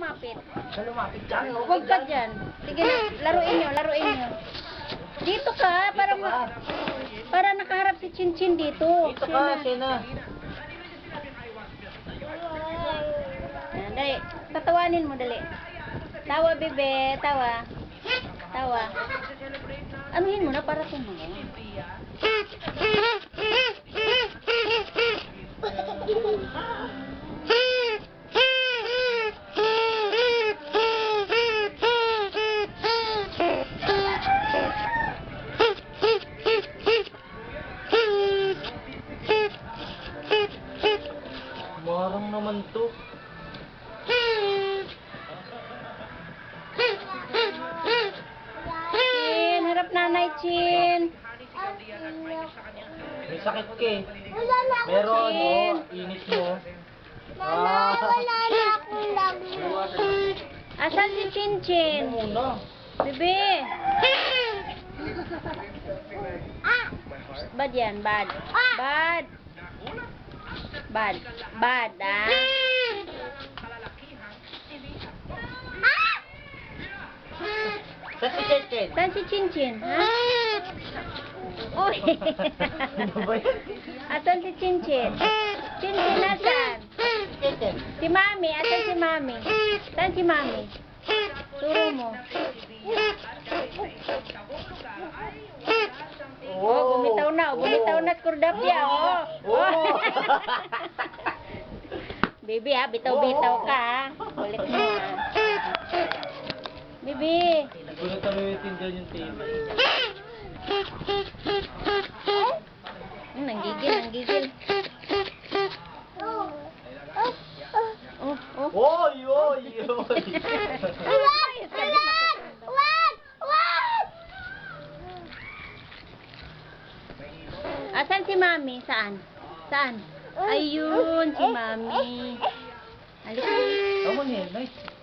lumapit. Saan lumapit dyan? Huwag ka dyan. Sige, laruin nyo, laruin nyo. Dito ka, para nakaharap si Chinchin dito. Dito ka, Sena. Yan, dali. Tatawanin mo, dali. Tawa, bebe. Tawa. Tawa. Anuhin mo na para tumawa. Marang naman to. Chin, harap nanay, Chin. May sakit ka eh. Meron, oh, init mo. Wala na akong lagnat. Asan si Chinchin? Muna. Bebe. Bad yan, bad. Bad. Bad. Bad, ah. Saan si Chechen? Saan si Chinchin, ha? Uy. Ano ba yan? Asan si Chinchin? Chinchin, asan? Chechen. Si Mami, asan si Mami? Saan si Mami? Turo mo. Oh, bumitaw na. Bumitaw na skurdapya, oh. Oh. Bibi, ha? Bitaw-bitaw ka, ha? Ulit mo, ha? Bibi. Gulat kami itindihan yung TV. Nanggigil. Oh, oh. Oy, oy, oy. Wag! Asan si Mami? Saan? Saan? Ayun, si Mami. Halika. Tama niya, nice.